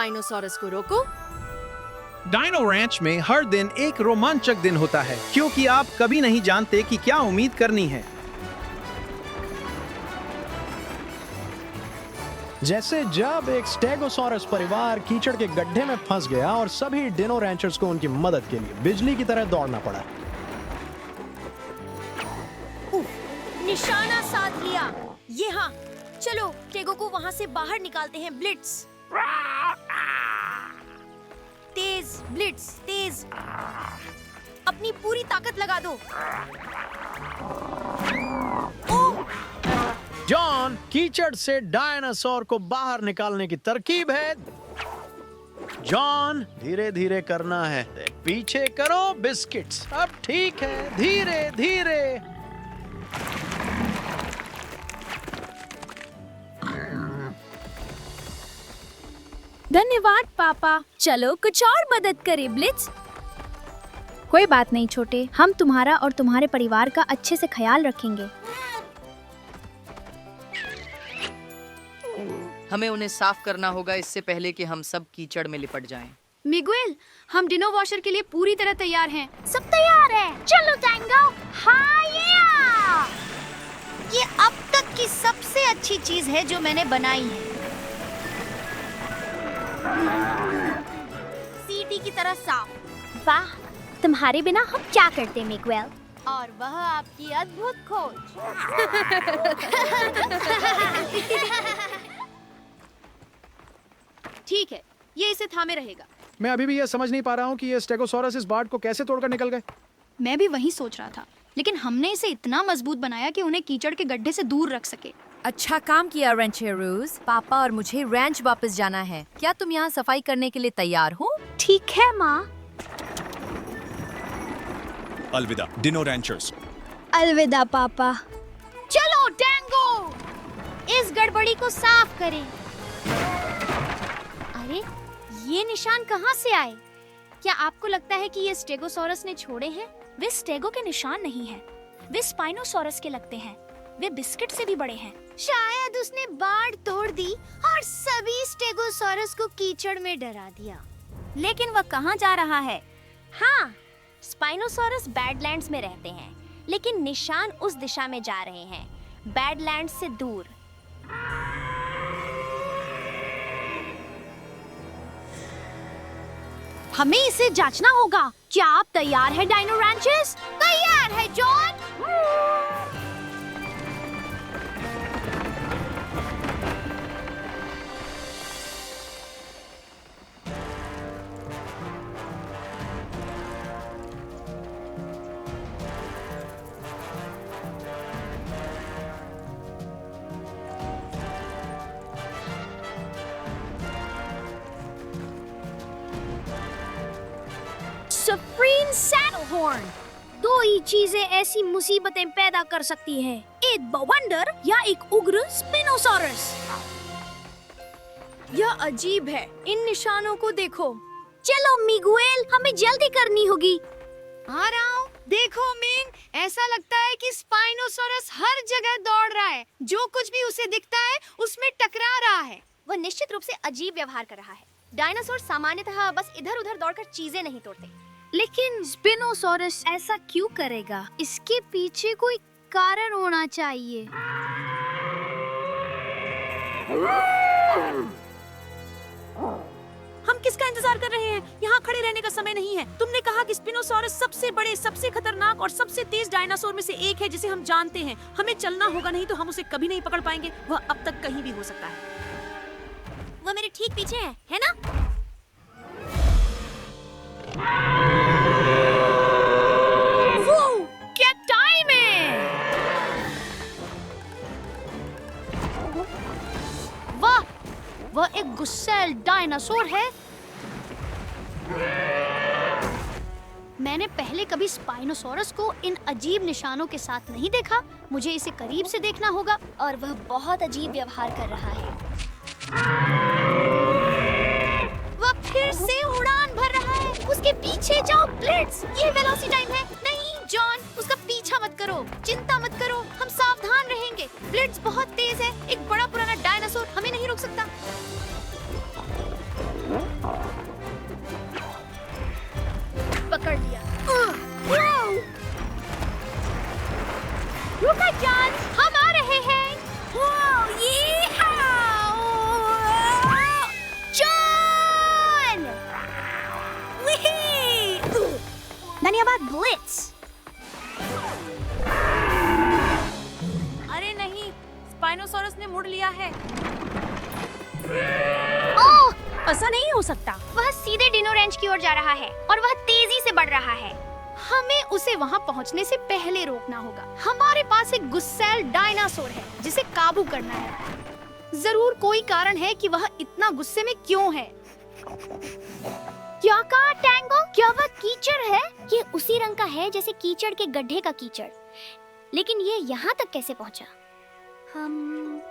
Spinosaurus को रोको। Dino ranch में हर दिन एक रोमांचक दिन होता है, क्योंकि आप कभी नहीं जानते कि क्या उम्मीद करनी है। जैसे जब एक स्टेगोसॉरस परिवार कीचड़ के गड्ढे में फंस गया और सभी डिनो रैंचर्स को उनकी मदद के लिए बिजली की तरह दौड़ना पड़ा। निशाना साध लिया। ये हाँ, चलो टेगो को वहाँ से बाहर निकालते हैं। ब्लिट्स, तेज ब्लिट्स, तेज, अपनी पूरी ताकत लगा दो। ओह! जॉन, कीचड़ से डायनासोर को बाहर निकालने की तरकीब है। जॉन, धीरे धीरे करना है। पीछे करो बिस्किट्स। अब ठीक है, धीरे धीरे। धन्यवाद पापा। चलो कुछ और मदद करें ब्लिट्स। कोई बात नहीं छोटे, हम तुम्हारा और तुम्हारे परिवार का अच्छे से ख्याल रखेंगे। हमें उन्हें साफ करना होगा इससे पहले कि हम सब कीचड़ में लिपट जाएं। मिगुएल, हम डिनो वॉशर के लिए पूरी तरह तैयार हैं। सब तैयार है। चलो टैंगो। हाया! ये अब तक की सबसे अच्छी चीज है जो मैंने बनाई है। सीटी की तरह साफ। वाह, तुम्हारे बिना हम क्या करते मिगुएल? और वह आपकी अद्भुत खोज। ठीक है, ये इसे थामे रहेगा। मैं अभी भी यह समझ नहीं पा रहा हूँ कि ये स्टेगोसॉरस इस बाड़ को कैसे तोड़कर निकल गए। मैं भी वही सोच रहा था, लेकिन हमने इसे इतना मजबूत बनाया कि उन्हें कीचड़ के गड्ढे से दूर रख सके। अच्छा काम किया रैंचेरोज। पापा और मुझे रैंच वापस जाना है। क्या तुम यहाँ सफाई करने के लिए तैयार हो? ठीक है माँ। अलविदा डिनो रैंचर्स। अलविदा पापा। चलो टैंगो, इस गड़बड़ी को साफ करें। अरे, ये निशान कहाँ से आए? क्या आपको लगता है कि ये स्टेगोसॉरस ने छोड़े हैं? वे स्टेगो के निशान नहीं हैं। वे स्पाइनोसॉरस के लगते हैं। वे बिस्किट से भी बड़े हैं। शायद उसने बाड़ तोड़ दी और सभी स्टेगोसॉरस को कीचड़ में डरा दिया। लेकिन वह कहाँ जा रहा है? हाँ, स्पाइनोसॉरस बैडलैंड्स में रहते हैं, लेकिन निशान उस दिशा में जा रहे हैं, बैडलैंड्स से दूर। हमें इसे जांचना होगा। क्या आप तैयार हैं डायनो रैंचर्स? तैयार है जॉन। Supreme saddle horn. दो ही चीजें ऐसी मुसीबतें पैदा कर सकती हैं, एक बवंडर या एक उग्र स्पिनोसॉरस। यह अजीब है। इन निशानों को देखो। चलो मिगुएल, हमें जल्दी करनी होगी। आ रहा हूँ। देखो मिंग, ऐसा लगता है कि स्पाइनोसॉरस हर जगह दौड़ रहा है। जो कुछ भी उसे दिखता है उसमें टकरा रहा है। वह निश्चित रूप से अजीब व्यवहार कर रहा है। डायनासोर सामान्यतः बस इधर-उधर दौड़कर चीजें नहीं तोड़ते, लेकिन स्पिनोसॉरस ऐसा क्यों करेगा? इसके पीछे कोई कारण होना चाहिए। हम किसका इंतजार कर रहे हैं? यहाँ खड़े रहने का समय नहीं है। तुमने कहा कि स्पिनोसॉरस सबसे बड़े, सबसे खतरनाक और सबसे तेज डायनासोर में से एक है जिसे हम जानते हैं। हमें चलना होगा, नहीं तो हम उसे कभी नहीं पकड़ पाएंगे। वह अब तक कहीं भी हो सकता है। वह मेरे ठीक पीछे है ना? वो क्या टाइम है! वाह, वह एक गुस्सैल डायनासोर है। मैंने पहले कभी स्पाइनोसॉरस को इन अजीब निशानों के साथ नहीं देखा। मुझे इसे करीब से देखना होगा। और वह बहुत अजीब व्यवहार कर रहा है। वह फिर से उड़ान भर रहा है। उसके पीछे जाओ ब्लिट्स। ये वेलोसिटी टाइम है। नहीं जॉन, उसका पीछा मत करो। चिंता मत करो, हम सावधान रहेंगे। ब्लिट्स बहुत तेज है। एक बड़ा पुराना डायनासोर हमें नहीं रोक सकता। ओह, ऐसा नहीं हो सकता। वह सीधे डिनो रेंच की ओर जा रहा है और वह तेजी से बढ़ रहा है। हमें उसे वहां पहुंचने से पहले रोकना होगा। हमारे पास एक गुस्सैल डायनासोर है जिसे काबू करना है। जरूर कोई कारण है कि वह इतना गुस्से में क्यों है। क्या कहा टैंगो? क्या वह कीचड़ है? ये उसी रंग का है जैसे कीचड़ के गड्ढे का कीचड़। लेकिन ये यहाँ तक कैसे पहुँचा? हम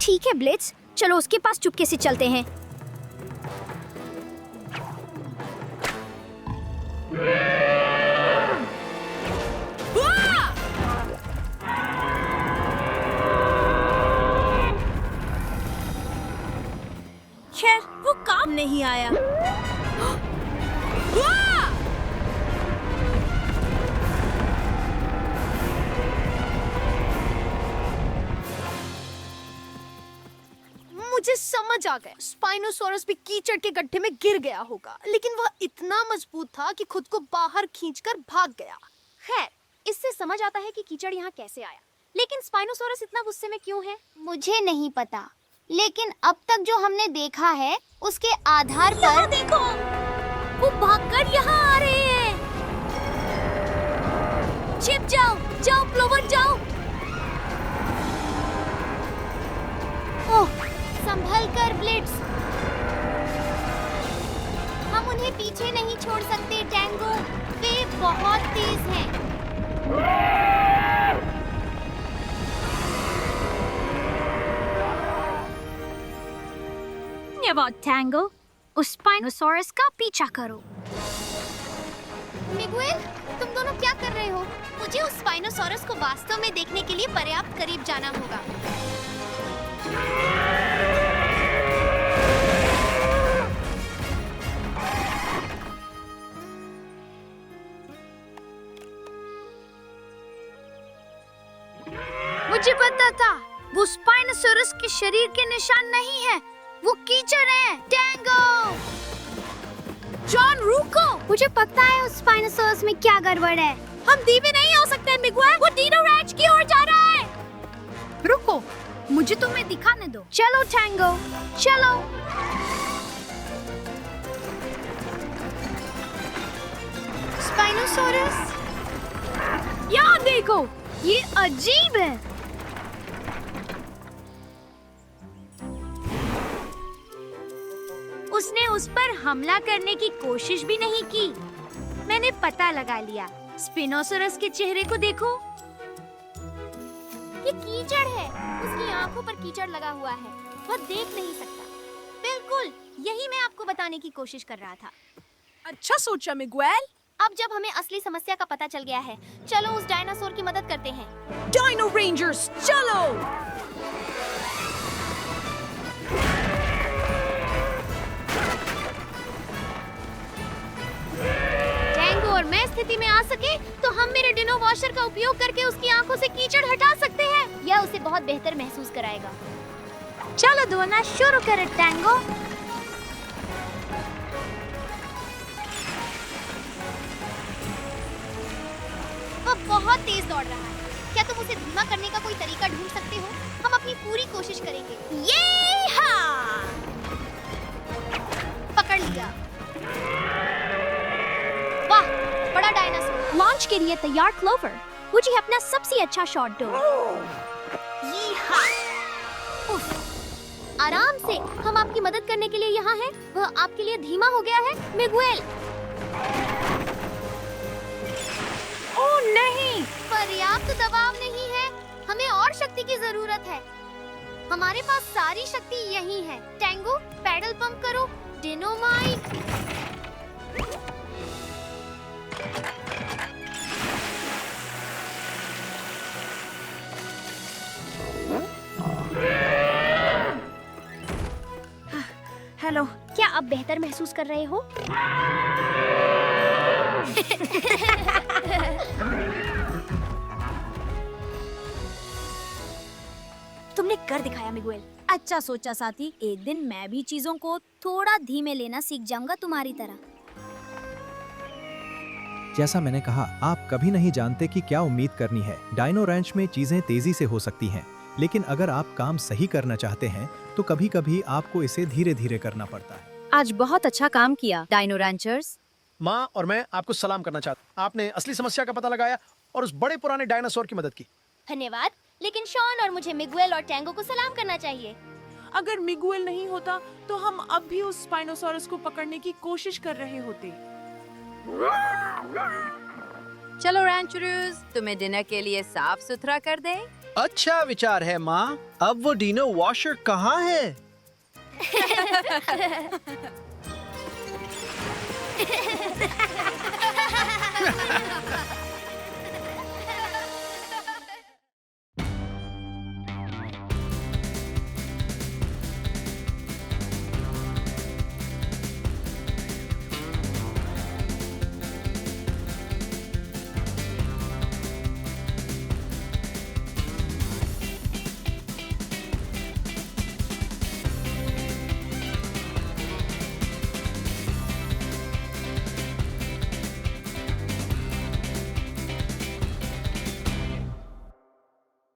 ठीक है ब्लिट्ज, चलो उसके पास चुपके से चलते हैं। खैर वो काम नहीं आया। मुझे समझ आ गया, स्पाइनोसॉरस भी कीचड़ के गड्ढे में गिर गया होगा, लेकिन वह इतना मजबूत था कि खुद को बाहर खींचकर भाग गया। खैर, इससे समझ आता है कि कीचड़ यहाँ कैसे आया। लेकिन स्पाइनोसॉरस इतना गुस्से में क्यों है? मुझे नहीं पता, लेकिन अब तक जो हमने देखा है उसके आधार पर देखो, वो भागकर यहाँ आ रहे हैं। चिप जाओ, जाओ क्लोवर जाओ। ओह, संभल कर ब्लिट्ज। हम उन्हें पीछे नहीं छोड़ सकते टैंगो, वे बहुत तेज हैं। धन्यवाद टैंगो, उस स्पाइनोसॉरस का पीछा करो। मिगुएल, तुम दोनों क्या कर रहे हो? मुझे उस स्पाइनोसॉरस को वास्तव में देखने के लिए पर्याप्त करीब जाना होगा। मुझे पता था, वो स्पाइनोसॉरस के शरीर के निशान नहीं है, वो कीचड़ है। टैंगो! जॉन रुको, मुझे पता है उस स्पाइनोसॉरस में क्या गड़बड़ है। हम धीमे नहीं हो सकते मिगुएल, वो डिनो रैंच की ओर जा रहा है। रुको, मुझे तुम्हें दिखाने दो। चलो टैंगो, चलो। स्पाइनोसॉरस, यहाँ देखो, ये अजीब है। उसने उस पर हमला करने की कोशिश भी नहीं की। मैंने पता लगा लिया। स्पिनोसॉरस के चेहरे को देखो, ये कीचड़ है। उसकी आंखों पर कीचड़ लगा हुआ है, वह देख नहीं सकता। बिल्कुल, यही मैं आपको बताने की कोशिश कर रहा था। अच्छा सोचा मिगुएल। अब जब हमें असली समस्या का पता चल गया है, चलो उस डायनासोर की मदद करते हैं। डायनो रेंजर्स चलो। टैंगो और मैं स्थिति में आ सके तो हम मेरे डिनो वॉशर का उपयोग करके उसकी आंखों से कीचड़ हटा सकते हैं। यह उसे बहुत बेहतर महसूस कराएगा। चलो धोना शुरू करें टैंगो। वह बहुत तेज दौड़ रहा है। क्या तुम उसे धीमा करने का कोई तरीका ढूंढ सकते हो? हम अपनी पूरी कोशिश करेंगे। ये हाँ! पकड़ लिया। वाह, बड़ा डायनासोर। लॉन्च के लिए तैयार क्लोवर। मुझे अपना सबसे अच्छा शॉट दो। ये हाँ! उफ, आराम से, हम आपकी मदद करने के लिए यहाँ हैं। वह आपके लिए धीमा हो गया है, मिगुएल। ओह नहीं, पर्याप्त दबाव नहीं है, हमें और शक्ति की जरूरत है। हमारे पास सारी शक्ति यही है। टैंगो, पैडल पंप करो। डिनोमाइट। हेलो, क्या अब बेहतर महसूस कर रहे हो? तुमने कर दिखाया मिगुएल। अच्छा सोचा साथी, एक दिन मैं भी चीजों को थोड़ा धीमे लेना सीख जाऊंगा तुम्हारी तरह। जैसा मैंने कहा, आप कभी नहीं जानते कि क्या उम्मीद करनी है। डायनो रैंच में चीजें तेजी से हो सकती हैं, लेकिन अगर आप काम सही करना चाहते हैं तो कभी-कभी आपको इसे धीरे-धीरे करना पड़ता है। आज बहुत अच्छा काम किया डायनो रैंचर्स। माँ और मैं आपको सलाम करना चाहता हूँ। आपने असली समस्या का पता लगाया और उस बड़े पुराने डायनासोर की मदद की। धन्यवाद। लेकिन शॉन और मुझे मिगुएल और टैंगो को सलाम करना चाहिए। अगर मिगुएल नहीं होता तो हम अब भी उस स्पाइनोसॉरस को पकड़ने की कोशिश कर रहे होते। चलो रैंचर्स, तुम्हें डिनर के लिए साफ सुथरा कर दें। अच्छा विचार है माँ। अब वो डिनो वॉशर कहाँ है?